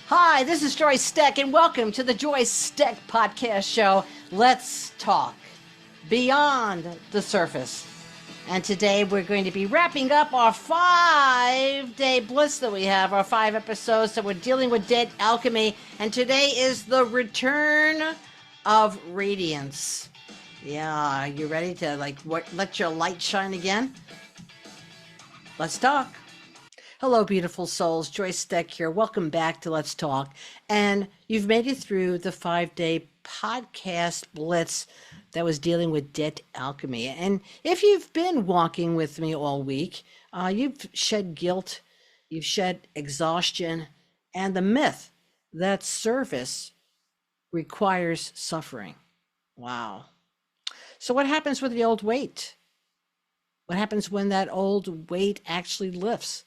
Hi, this is Joyce Stech, and welcome to the Joyce Stech podcast show. Let's talk beyond the surface. And today we're going to be wrapping up our 5-day blitz that we have, our 5 episodes that we're dealing with debt alchemy. And today is the Return of Radiance. Yeah, you ready to let your light shine again? Let's talk. Hello, beautiful souls. Joyce Stech here. Welcome back to Let's Talk. And you've made it through the 5-day podcast blitz that was dealing with debt alchemy. And if you've been walking with me all week, you've shed guilt, you've shed exhaustion, and the myth that service requires suffering. Wow. So what happens with the old weight? What happens when that old weight actually lifts?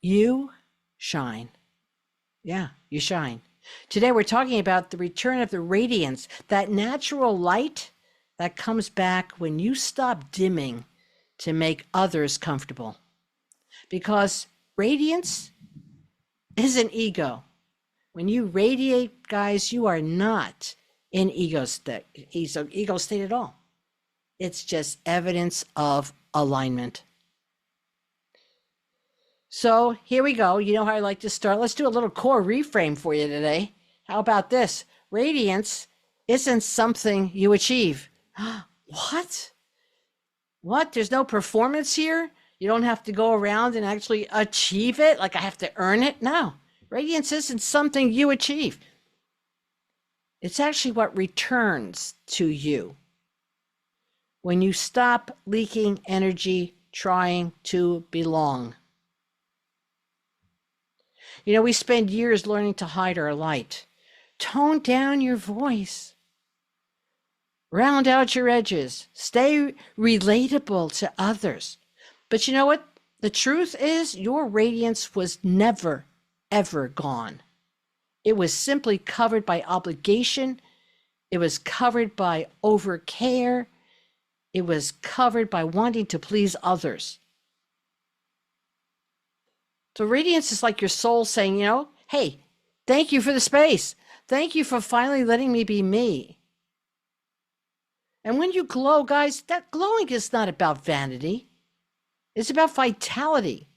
You shine. Yeah, you shine. Today we're talking about the return of the radiance, that natural light that comes back when you stop dimming to make others comfortable. Because radiance isn't ego. When you radiate, guys, you are not in ego state at all. It's just evidence of alignment. So here we go. You know how I like to start. Let's do a little core reframe for you today. How about this? Radiance isn't something you achieve. What? What? There's no performance here? You don't have to go around and actually achieve it? Like I have to earn it? No. Radiance isn't something you achieve. It's actually what returns to you when you stop leaking energy trying to belong. You know, we spend years learning to hide our light. Tone down your voice. Round out your edges. Stay relatable to others. But you know what? The truth is your radiance was never, ever gone. It was simply covered by obligation. It was covered by overcare. It was covered by wanting to please others. So radiance is like your soul saying, you know, hey, thank you for the space. Thank you for finally letting me be me. And when you glow, guys, that glowing is not about vanity. It's about vitality.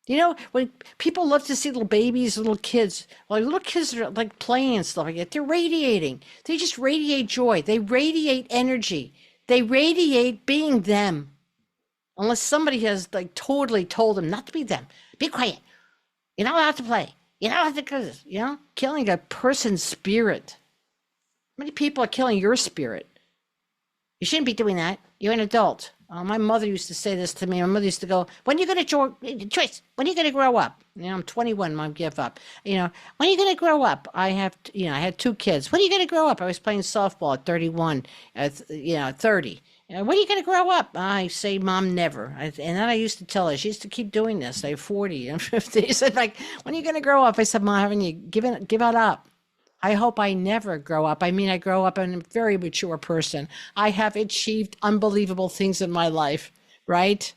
You know, when people love to see little babies, little kids, well, little kids are like playing and stuff like that. They're radiating. They just radiate joy. They radiate energy. They radiate being them. Unless somebody has like totally told them not to be them. Be quiet. You're not allowed to play. You're not allowed to do this. You know, killing a person's spirit. How many people are killing your spirit? You shouldn't be doing that. You're an adult. My mother used to say this to me. My mother used to go, when are you going to, Joyce, when are you going to grow up? You know, I'm 21, Mom, give up. You know, when are you going to grow up? I had 2 kids. When are you going to grow up? I was playing softball at 31, 30. When are you going to grow up? I say, Mom, never. And then I used to tell her, she used to keep doing this. I'm 40 and 50. She said, like, when are you going to grow up? I said, Mom, haven't you given it up? I hope I never grow up. I mean, I grow up and I'm a very mature person. I have achieved unbelievable things in my life, right?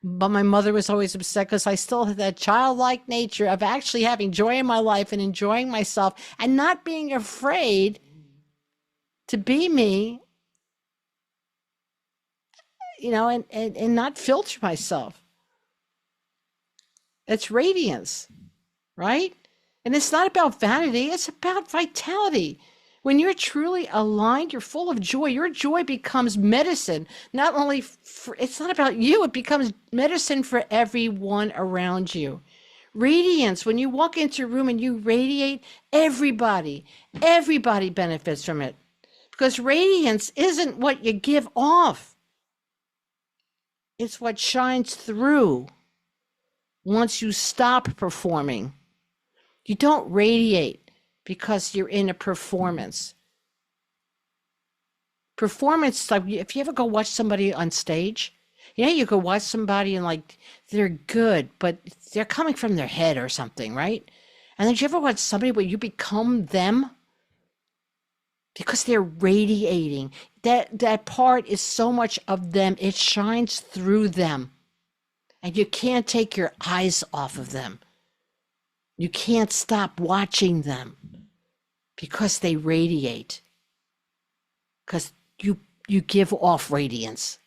But my mother was always upset because I still had that childlike nature of actually having joy in my life and enjoying myself and not being afraid to be me, you know, and not filter myself. It's radiance, right? And it's not about vanity, it's about vitality. When you're truly aligned, you're full of joy. Your joy becomes medicine. Not only it's not about you, it becomes medicine for everyone around you. Radiance, when you walk into a room and you radiate, everybody benefits from it. Because radiance isn't what you give off. It's what shines through once you stop performing. You don't radiate because you're in a performance. Performance, like if you ever go watch somebody on stage, you know, you go watch somebody and like they're good, but they're coming from their head or something, right? And then you ever watch somebody where you become them? Because they're radiating. That part is so much of them, it shines through them. and you can't take your eyes off of them. You can't stop watching them because they radiate, because you give off radiance.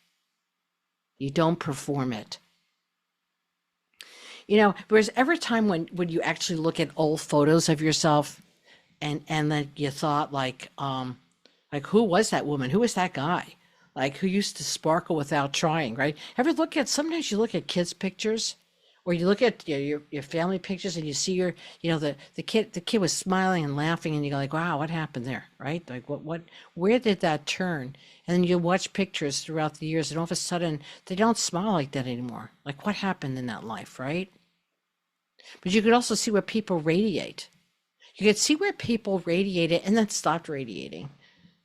You don't perform it. You know, there's every time when you actually look at old photos of yourself and then you thought like who was that woman? Who was that guy? Like who used to sparkle without trying, right? Ever look at, sometimes you look at kids' pictures or you look at your family pictures and you see the kid was smiling and laughing and you go like, wow, what happened there, right? Like where did that turn? And then you watch pictures throughout the years and all of a sudden they don't smile like that anymore. Like what happened in that life, right? But you could also see where people radiate. You could see where people radiated and then stopped radiating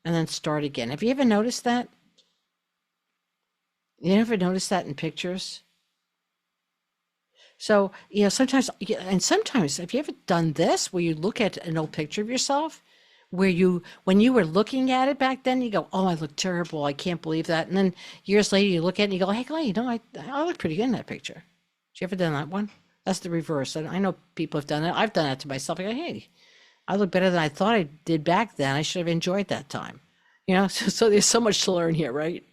and then start again. Have you ever noticed that? You ever notice that in pictures? So, sometimes, and sometimes, have you ever done this where you look at an old picture of yourself where when you were looking at it back then, you go, oh, I look terrible. I can't believe that. And then years later, you look at it and you go, hey, Glenn, I look pretty good in that picture. Have you ever done that one? That's the reverse. And I know people have done it. I've done that to myself. I go, hey, I look better than I thought I did back then. I should have enjoyed that time. So there's so much to learn here, right?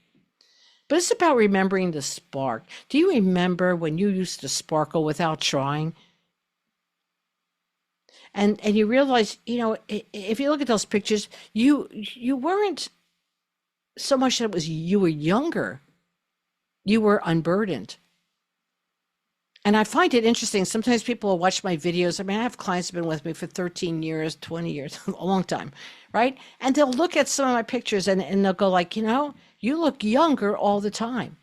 But it's about remembering the spark. Do you remember when you used to sparkle without trying? And you realize, if you look at those pictures, you weren't so much that it was you were younger. You were unburdened. And I find it interesting. Sometimes people will watch my videos. I mean, I have clients who have been with me for 13 years, 20 years, a long time, right? And they'll look at some of my pictures and they'll go like, you look younger all the time.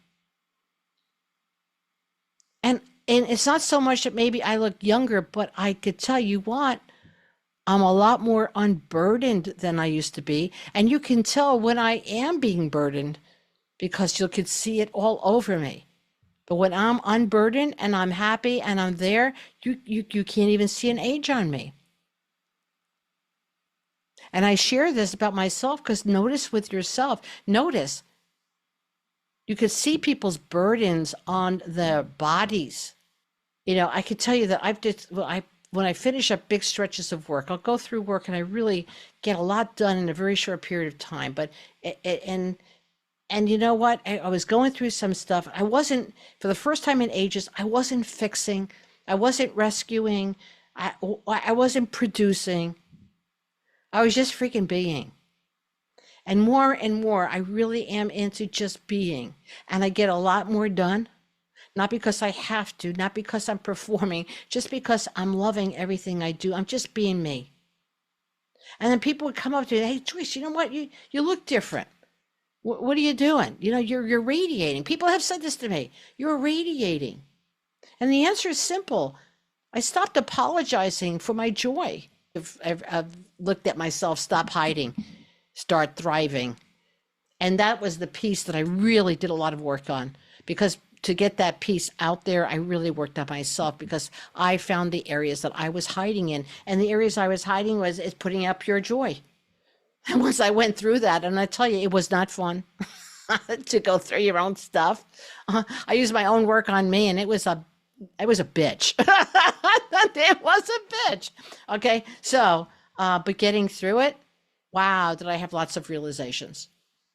And it's not so much that maybe I look younger, but I could tell you what, I'm a lot more unburdened than I used to be. And you can tell when I am being burdened because you could see it all over me. But when I'm unburdened and I'm happy and I'm there, you can't even see an age on me. And I share this about myself because notice with yourself, notice you could see people's burdens on their bodies. I could tell you that when I finish up big stretches of work, I'll go through work and I really get a lot done in a very short period of time. But and you know what? I was going through some stuff. I wasn't, for the first time in ages, I wasn't fixing. I wasn't rescuing. I wasn't producing. I was just freaking being. And more, I really am into just being. And I get a lot more done. Not because I have to, not because I'm performing, just because I'm loving everything I do. I'm just being me. And then people would come up to me, hey, Joyce, you know what? You look different. What are you doing? You're radiating. People have said this to me. You're radiating. And the answer is simple. I stopped apologizing for my joy. I've looked at myself, stop hiding, start thriving. And that was the piece that I really did a lot of work on, because to get that piece out there, I really worked on myself because I found the areas that I was hiding in. And the areas I was hiding is putting out pure joy. And once I went through that, and I tell you, it was not fun to go through your own stuff. I used my own work on me, and it was a bitch. It was a bitch. Okay, so, but getting through it, wow, did I have lots of realizations.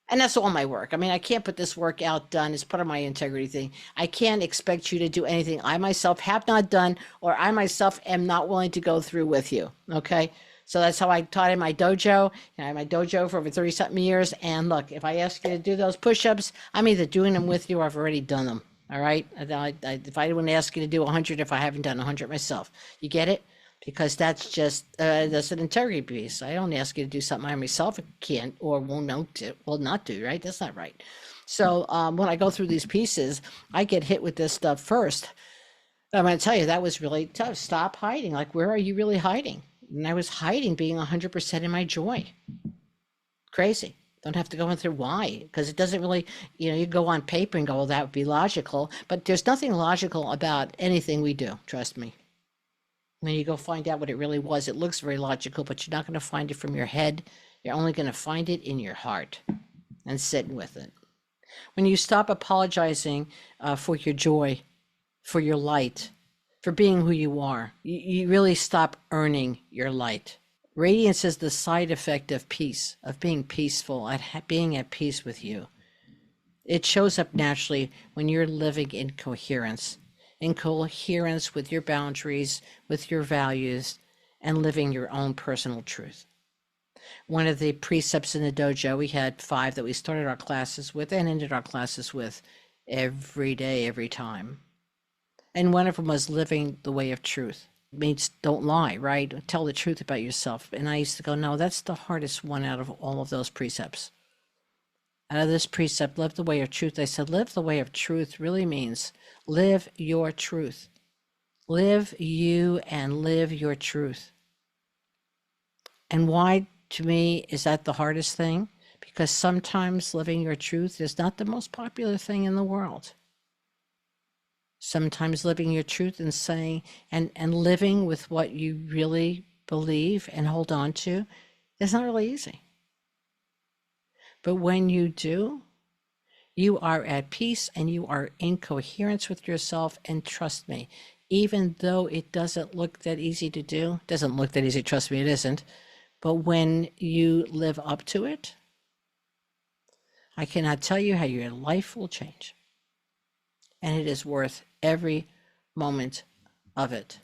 And that's all my work. I mean, I can't put this work out done as part of my integrity thing. I can't expect you to do anything I myself have not done, or I myself am not willing to go through with you, okay? So that's how I taught in my dojo. I had my dojo for over 30-something years. And look, if I ask you to do those push-ups, I'm either doing them with you or I've already done them. All right? If I wouldn't ask you to do 100 if I haven't done 100 myself. You get it? Because that's just, that's an integrity piece. I don't ask you to do something I myself can't or will not do, right? That's not right. So when I go through these pieces, I get hit with this stuff first. I'm going to tell you, that was really tough. Stop hiding. Like, where are you really hiding? And I was hiding being 100% in my joy. Crazy. Don't have to go through why, because it doesn't really, you go on paper and go, well, that would be logical. But there's nothing logical about anything we do. Trust me. When you go find out what it really was, it looks very logical, but you're not going to find it from your head. You're only going to find it in your heart and sit with it. When you stop apologizing for your joy, for your light, for being who you are. You really stop earning your light. Radiance is the side effect of peace, of being peaceful, being at peace with you. It shows up naturally when you're living in coherence with your boundaries, with your values, and living your own personal truth. One of the precepts in the dojo, we had 5 that we started our classes with and ended our classes with every day, every time. And one of them was living the way of truth. It means don't lie, right? Tell the truth about yourself. And I used to go, no, that's the hardest one out of all of those precepts. Out of this precept, live the way of truth, I said, live the way of truth really means live your truth. Live you and live your truth. And why, to me, is that the hardest thing? Because sometimes living your truth is not the most popular thing in the world. Sometimes living your truth and saying and living with what you really believe and hold on to is not really easy. But when you do, you are at peace and you are in coherence with yourself. And trust me, even though it doesn't look that easy to do, doesn't look that easy, trust me, it isn't. But when you live up to it, I cannot tell you how your life will change. And it is worth every moment of it.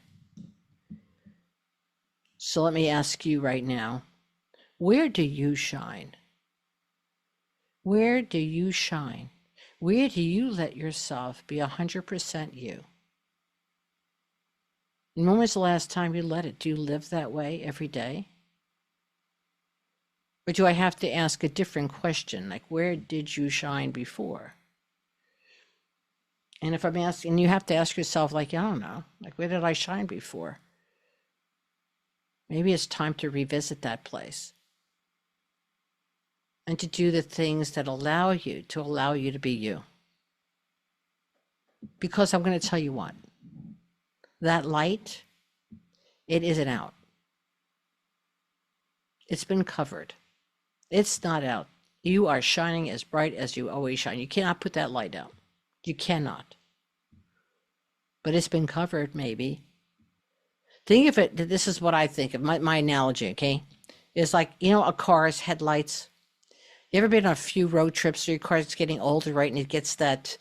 So let me ask you right now, where do you shine? Where do you shine? Where do you let yourself be 100% you? And when was the last time you let it? Do you live that way every day? Or do I have to ask a different question, like where did you shine before? And if I'm asking, you have to ask yourself, like, I don't know, like where did I shine before? Maybe it's time to revisit that place. And to do the things that allow you to be you. Because I'm going to tell you what, that light, it isn't out. It's been covered. It's not out. You are shining as bright as you always shine. You cannot put that light out. You cannot. But it's been covered, maybe. Think of it, this is what I think of, my analogy, okay? It's like, a car's headlights. You ever been on a few road trips where your car's getting older, right? And it gets that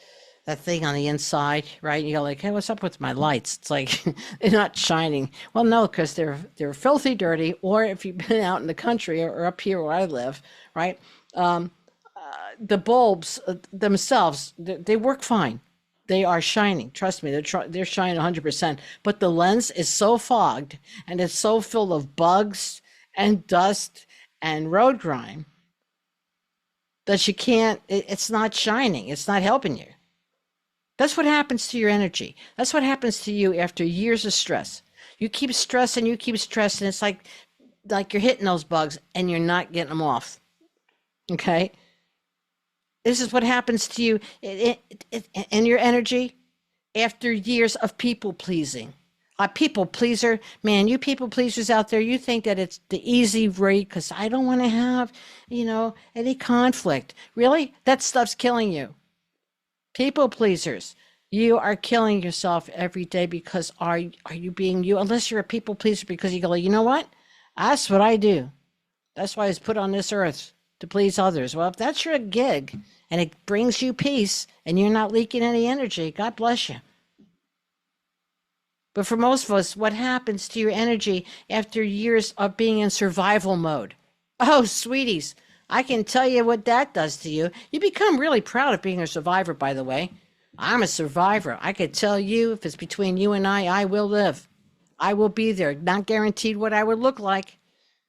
thing on the inside, right? And you go like, hey, what's up with my lights? It's like, they're not shining. Well, no, because they're filthy dirty. Or if you've been out in the country or up here where I live, right? The bulbs themselves, they work fine. They are shining. Trust me, they're shining 100%. But the lens is so fogged and it's so full of bugs and dust and road grime that you can't, it's not shining. It's not helping you. That's what happens to your energy. That's what happens to you after years of stress. You keep stressing, it's like you're hitting those bugs and you're not getting them off. Okay? This is what happens to you in your energy after years of people pleasing. A people pleaser, man, you people pleasers out there, you think that it's the easy rate because I don't want to have, any conflict. Really? That stuff's killing you. People pleasers, you are killing yourself every day because are you being you? Unless you're a people pleaser because you go, you know what? That's what I do. That's why I was put on this earth, to please others. Well, if that's your gig and it brings you peace and you're not leaking any energy, God bless you. But for most of us, what happens to your energy after years of being in survival mode? Oh, sweeties, I can tell you what that does to you. You become really proud of being a survivor, by the way. I'm a survivor. I could tell you, if it's between you and I will live. I will be there. Not guaranteed what I would look like,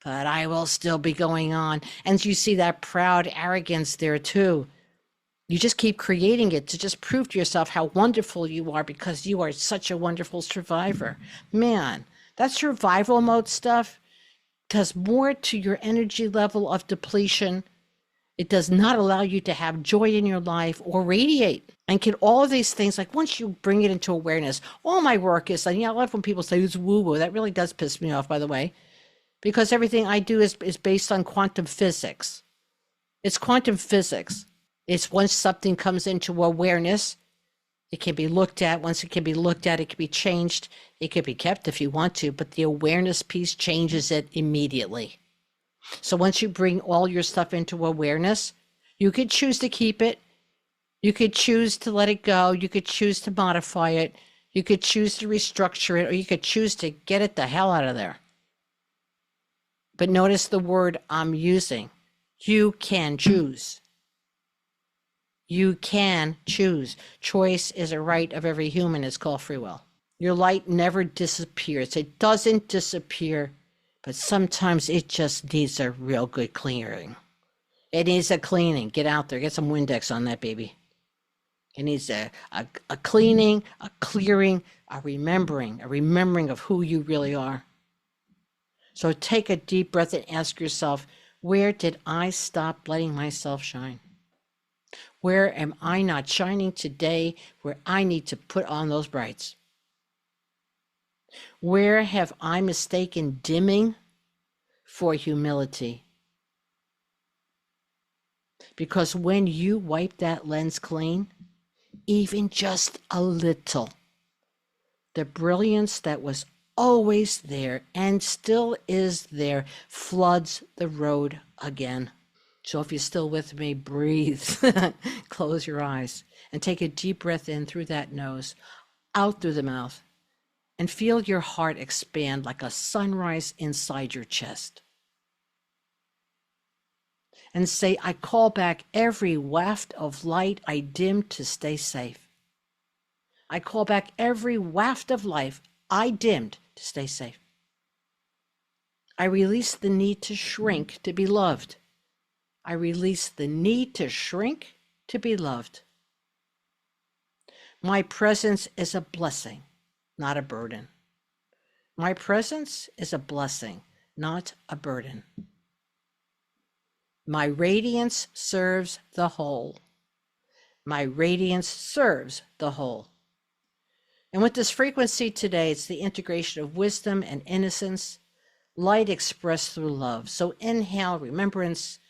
but I will still be going on. And you see that proud arrogance there too. You just keep creating it to just prove to yourself how wonderful you are because you are such a wonderful survivor. Man, that survival mode stuff does more to your energy level of depletion. It does not allow you to have joy in your life or radiate. And can all of these things, like once you bring it into awareness, all my work is, and I love when people say it's woo-woo. That really does piss me off, by the way, because everything I do is based on quantum physics. It's quantum physics. It's once something comes into awareness, It can be looked at. Once it can be looked at, it can be changed. It could be kept if you want to, but the awareness piece changes it immediately. So once you bring all your stuff into awareness, you could choose to keep it. You could choose to let it go. You could choose to modify it. You could choose to restructure it, or you could choose to get it the hell out of there. But notice the word I'm using. You can choose. You can choose. Choice is a right of every human. It's called free will. Your light never disappears. It doesn't disappear, but sometimes it just needs a real good clearing. It needs a cleaning. Get out there. Get some Windex on that baby. It needs a cleaning, a clearing, a remembering of who you really are. So take a deep breath and ask yourself, where did I stop letting myself shine? Where am I not shining today where I need to put on those brights? Where have I mistaken dimming for humility? Because when you wipe that lens clean, even just a little, the brilliance that was always there and still is there floods the road again. So if you're still with me, breathe, close your eyes, and take a deep breath in through that nose, out through the mouth, and feel your heart expand like a sunrise inside your chest. And say, I call back every waft of light I dimmed to stay safe. I call back every waft of life I dimmed to stay safe. I release the need to shrink to be loved. I release the need to shrink to be loved. My presence is a blessing, not a burden. My presence is a blessing, not a burden. My radiance serves the whole. My radiance serves the whole. And with this frequency today, it's the integration of wisdom and innocence, light expressed through love. So inhale remembrance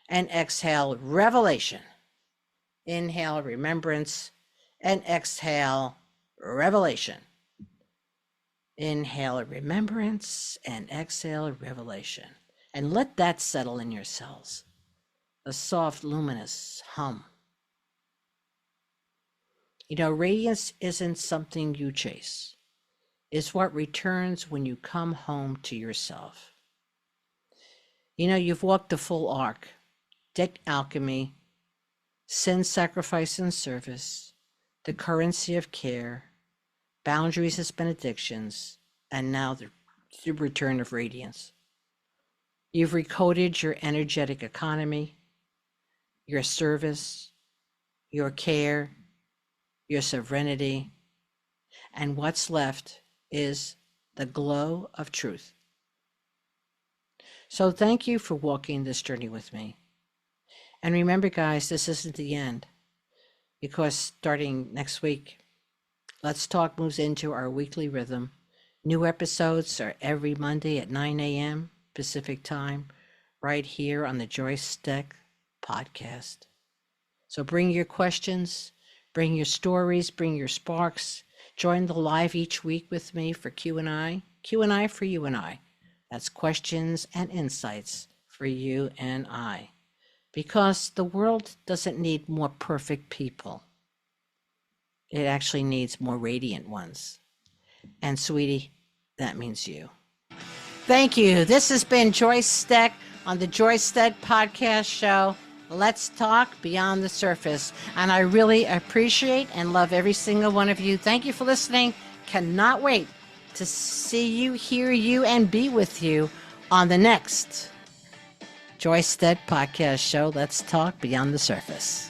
and exhale revelation. Inhale remembrance and exhale revelation. Inhale remembrance and exhale revelation. And let that settle in your cells. A soft, luminous hum. You know, radiance isn't something you chase. It's what returns when you come home to yourself. You know, you've walked the full arc. Debt alchemy, sin, sacrifice, and service, the currency of care, boundaries as benedictions, and now the return of radiance. You've recoded your energetic economy, your service, your care, your serenity, and what's left is the glow of truth. So thank you for walking this journey with me. And remember, guys, this isn't the end, because starting next week, Let's Talk moves into our weekly rhythm. New episodes are every Monday at 9 a.m. Pacific time, right here on the Joyce Stech podcast. So bring your questions, bring your stories, bring your sparks. Join the live each week with me for Q&I for you and I. That's questions and insights for you and I. Because the world doesn't need more perfect people. It actually needs more radiant ones. And sweetie, that means you. Thank you. This has been Joyce Stech on the Joyce Stech podcast show. Let's talk beyond the surface. And I really appreciate and love every single one of you. Thank you for listening. Cannot wait to see you, hear you, and be with you on the next Joyce Stech podcast show. Let's talk beyond the surface.